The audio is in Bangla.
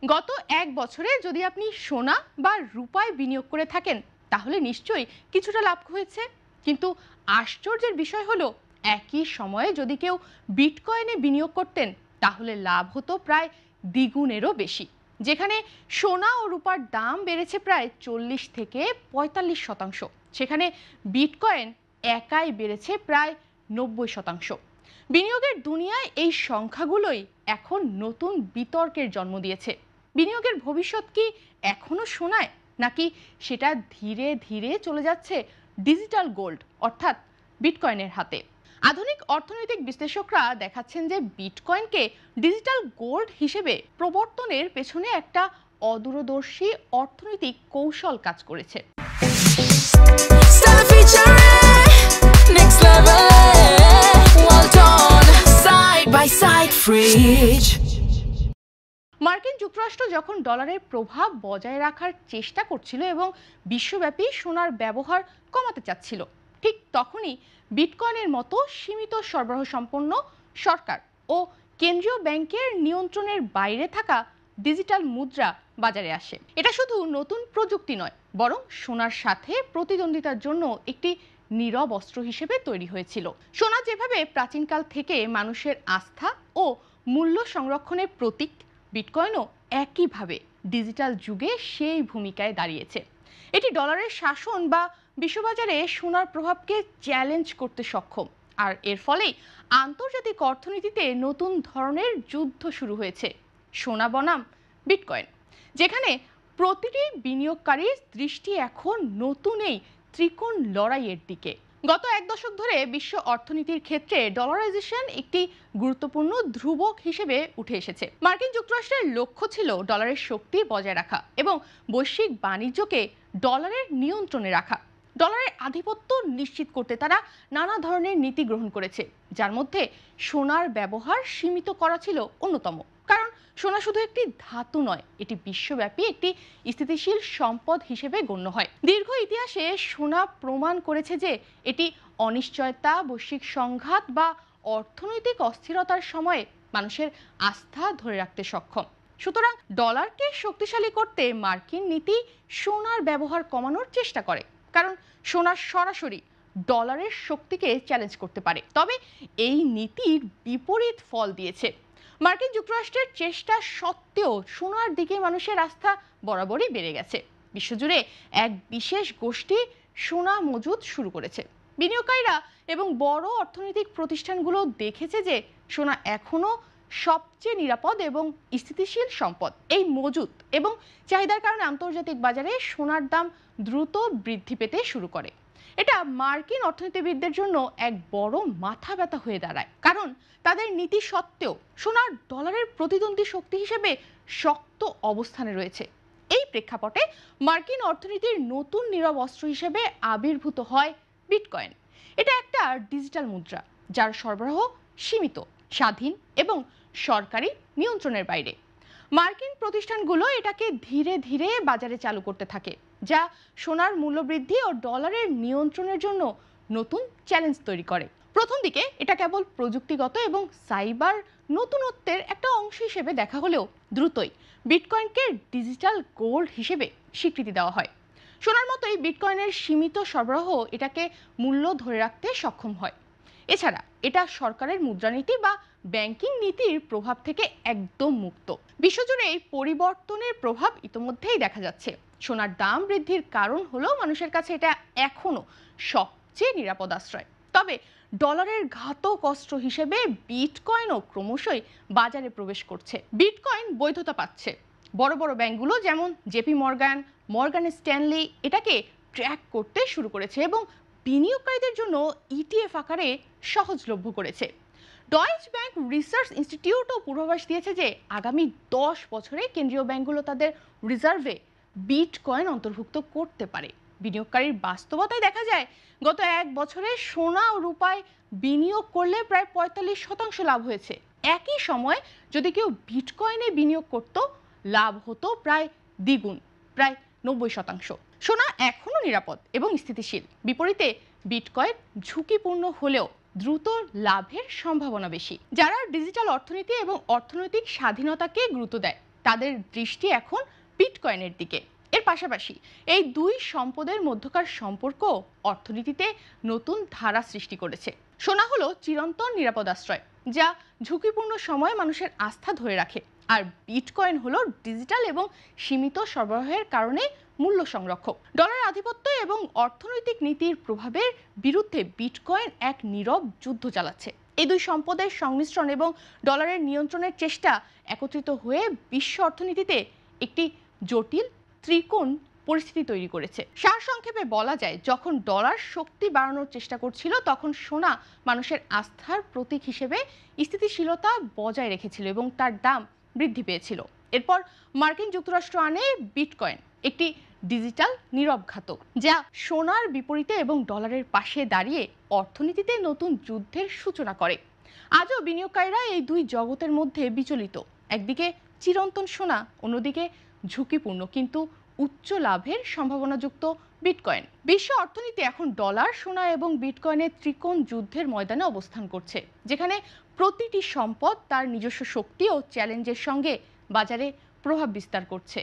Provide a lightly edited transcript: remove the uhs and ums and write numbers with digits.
গত এক বছরে যদি আপনি সোনা বা রূপায় বিনিয়োগ করে থাকেন তাহলে নিশ্চয়ই কিছুটা লাভ হয়েছে। কিন্তু আশ্চর্যের বিষয় হলো একই সময়ে যদি কেউ বিটকয়েনে বিনিয়োগ করতেন তাহলে লাভ হতো প্রায় দ্বিগুণেরও বেশি। যেখানে সোনা ও রূপার দাম বেড়েছে প্রায় 40 থেকে 45%, সেখানে বিটকয়েন একাই বেড়েছে প্রায় 90%। বিনিয়োগের দুনিয়ায় এই সংখ্যাগুলোই এখন নতুন বিতর্কের জন্ম দিয়েছে। বিনিয়োগের ভবিষ্যৎ কি এখনো সোনায়, নাকি সেটা ধীরে ধীরে চলে যাচ্ছে ডিজিটাল গোল্ড অর্থাৎ বিটকয়েনের হাতে? আধুনিক অর্থনৈতিক বিশ্লেষকরা দেখাচ্ছেন যে বিটকয়েনকে ডিজিটাল গোল্ড হিসেবে প্রবর্তনের পেছনে একটা অদূরদর্শী অর্থনৈতিক কৌশল কাজ করেছে। মার্কিন যুক্তরাষ্ট্র যখন ডলারের প্রভাব বজায় রাখার চেষ্টা করছিল এবং বিশ্বব্যাপী সোনার ব্যবহার কমাতে চাচ্ছিল, ঠিক তখনই বিটকয়েনের মতো সীমিত সরবরাহ সম্পন্ন সরকার ও কেন্দ্রীয় ব্যাংকের নিয়ন্ত্রণের বাইরে থাকা ডিজিটাল মুদ্রা বাজারে আসে। এটা শুধু নতুন প্রযুক্তি নয়, বরং সোনার সাথে প্রতিদ্বন্দ্বিতার জন্য একটি নীরব অস্ত্র হিসেবে তৈরি হয়েছিল। সোনা যেভাবে প্রাচীনকাল থেকে মানুষের আস্থা ও মূল্য সংরক্ষণের প্রতীক, বিটকয়েনও একইভাবে ডিজিটাল যুগে সেই ভূমিকায় দাঁড়িয়েছে। এটি ডলারের শাসন বা বিশ্ববাজারে সোনার প্রভাবকে চ্যালেঞ্জ করতে সক্ষম, আর এর ফলেই আন্তর্জাতিক অর্থনীতিতে নতুন ধরনের যুদ্ধ শুরু হয়েছে, সোনা বনাম বিটকয়েন, যেখানে প্রতিটি বিনিয়োগকারীর দৃষ্টি এখন নতুন এই ত্রিকোণ লড়াইয়ের দিকে। গত এক দশক ধরে বিশ্ব অর্থনীতির ক্ষেত্রে ডলারাইজেশন একটি গুরুত্বপূর্ণ ধ্রুবক হিসেবে উঠে এসেছে। মার্কিন যুক্তরাষ্ট্রের লক্ষ্য ছিল ডলারের শক্তি বজায় রাখা এবং বৈশ্বিক বাণিজ্যকে ডলারের নিয়ন্ত্রণে রাখা। ডলারের আধিপত্য নিশ্চিত করতে তারা নানা ধরনের নীতি গ্রহণ করেছে, যার মধ্যে সোনার ব্যবহার সীমিত করা ছিল অন্যতম। কারণ সোনা শুধু একটি ধাতু নয়, এটি বিশ্বব্যাপী একটি স্থিতিশীল সম্পদ হিসেবে গণ্য হয়। দীর্ঘ ইতিহাসে সোনা প্রমাণ করেছে যে এটি অনিশ্চয়তা, বৈশ্বিক সংঘাত বা অর্থনৈতিক অস্থিরতার সময়ে মানুষের আস্থা ধরে রাখতে সক্ষম। সুতরাং ডলারকে শক্তিশালী করতে মার্কিন নীতি সোনার ব্যবহার কমানোর চেষ্টা করে, কারণ সোনা সরাসরি ডলারের শক্তিকে চ্যালেঞ্জ করতে পারে। তবে এই নীতির বিপরীত ফল দিয়েছে। মার্কিন যুক্তরাষ্ট্রের চেষ্টা সত্ত্বেও সোনার দিকে মানুষের আস্থা বরাবরই বেড়ে গেছে। বিশ্বজুড়ে এক বিশেষ গোষ্ঠী সোনা মজুত শুরু করেছে। বিনিয়োগকারীরা এবং বড় অর্থনৈতিক প্রতিষ্ঠানগুলো দেখেছে যে সোনা এখনো সবচেয়ে নিরাপদ এবং স্থিতিশীল সম্পদ। এই মজুত এবং চাহিদার কারণে আন্তর্জাতিক বাজারে সোনার দাম দ্রুত বৃদ্ধি পেতে শুরু করে। এটা মার্কিন অর্থনীতিবিদদের জন্য এক বড় মাথা ব্যথা হয়ে দাঁড়ায়, কারণ তাদের নীতি সত্ত্বেও সোনার ডলারের প্রতিদ্বন্দ্বী শক্তি হিসেবে শক্ত অবস্থানে রয়েছে। এই প্রেক্ষাপটে মার্কিন অর্থনীতির নতুন নীরব অস্ত্র হিসেবে আবির্ভূত হয় বিটকয়েন। এটা একটা ডিজিটাল মুদ্রা যার সরবরাহ সীমিত, স্বাধীন এবং সরকারি নিয়ন্ত্রণের বাইরে। মার্কিন প্রতিষ্ঠানগুলো এটাকে ধীরে ধীরে বাজারে চালু করতে থাকে, যা সোনার মূল্যবৃদ্ধি ও ডলারের নিয়ন্ত্রণের জন্য নতুন চ্যালেঞ্জ তৈরি করে। প্রথম দিকে এটা কেবল প্রযুক্তিগত এবং সাইবার নতুনত্বের একটা অংশ হিসেবে দেখা হলেও দ্রুতই বিটকয়েনকে ডিজিটাল গোল্ড হিসেবে স্বীকৃতি দেওয়া হয়। সোনার মতোই বিটকয়েনের সীমিত সরবরাহ এটাকে মূল্য ধরে রাখতে সক্ষম হয়। এছাড়া এটা সরকারের মুদ্রানীতি বা ব্যাংকিং নীতির প্রভাব থেকে একদম মুক্ত। বিশ্বজুড়ে এই পরিবর্তনের প্রভাব ইতোমধ্যেই দেখা যাচ্ছে। সোনার দাম বৃদ্ধির কারণ হলো মানুষের কাছে এটা এখনো সবচেয়ে নিরাপদ আশ্রয়। তবে ডলারের ঘাতক অস্ত্র হিসেবে বিটকয়েনও ক্রমশই বাজারে প্রবেশ করছে। বিটকয়েন বৈধতা পাচ্ছে। বড় বড় ব্যাংকগুলো যেমন জেপি মর্গান, মর্গান স্ট্যানলি এটাকে ট্র্যাক করতে শুরু করেছে এবং বিনিয়োগকারীদের জন্য ইটিএফ আকারে সহজলভ্য করেছে। ডয়েচ ব্যাংক রিসার্চ ইনস্টিটিউটও পূর্বাভাস দিয়েছে যে আগামী 10 বছরে কেন্দ্রীয় ব্যাংকগুলো তাদের রিজার্ভে বিটকয়েন অন্তর্ভুক্ত করতে পারে। বিনিয়োগকারীর বাস্তবতায় দেখা যায় গত এক বছরে সোনা ও রূপায় বিনিয়োগ করলে প্রায় 45% লাভ হয়েছে। একই সময় যদি কেউ বিটকয়েনে বিনিয়োগ করত, লাভ হতো প্রায় দ্বিগুণ, প্রায় 90%। সোনা এখনো নিরাপদ এবং স্থিতিশীল, বিপরীতে বিটকয়েন ঝুঁকিপূর্ণ হলেও দ্রুত লাভের সম্ভাবনা বেশি। যারা ডিজিটাল অর্থনীতি এবং অর্থনৈতিক স্বাধীনতাকে গুরুত্ব দেয় তাদের দৃষ্টি এখন বিটকয়েনের দিকে। এর পাশাপাশি এই দুই সম্পদের মধ্যকার সম্পর্ক অর্থনীতিতে নতুন ধারা সৃষ্টি করেছে। সোনা হলো চিরন্তন নিরাপদ আশ্রয়, যা ঝুঁকিপূর্ণ সময়ে মানুষের আস্থা ধরে রাখে, আর বিটকয়েন হলো ডিজিটাল এবং সীমিত সরবরাহের কারণে মূল্য সংরক্ষক। ডলারের আধিপত্য এবং অর্থনৈতিক নীতির প্রভাবের বিরুদ্ধে বিটকয়েন এক নীরব যুদ্ধ চালাচ্ছে। এই দুই সম্পদের সংমিশ্রণ এবং ডলারের নিয়ন্ত্রণের চেষ্টা একত্রিত হয়ে বিশ্ব অর্থনীতিতে একটি জটিল ত্রিকোণ পরিস্থিতি তৈরি করেছে। সারসংক্ষেপে বলা যায়, যখন ডলার শক্তি বাড়ানোর চেষ্টা করছিল, তখন সোনা মানুষের আস্থার প্রতীক হিসেবে স্থিতিশীলতা বজায় রেখেছিল এবং তার দাম বৃদ্ধি পেয়েছিল। এরপর মার্কিন যুক্তরাষ্ট্র আনে বিটকয়েন, একটি ডিজিটাল নীরব ঘাতক, যা সোনার বিপরীতে এবং ডলারের পাশে দাঁড়িয়ে অর্থনীতিতে নতুন যুদ্ধের সূচনা করে। আজও বিনিয়োগকারীরা এই দুই জগতের মধ্যে বিচলিত। একদিকে চিরন্তন সোনা, অন্যদিকে ঝুঁকিপূর্ণ কিন্তু উচ্চ লাভের সম্ভাবনাযুক্ত বিটকয়েন। বিশ্ব অর্থনীতি এখন ডলার, সোনা এবং বিটকয়েনের ত্রিকোণ যুদ্ধের ময়দানে অবস্থান করছে, যেখানে প্রতিটি সম্পদ তার নিজস্ব শক্তি ও চ্যালেঞ্জের সঙ্গে বাজারে প্রভাব বিস্তার করছে।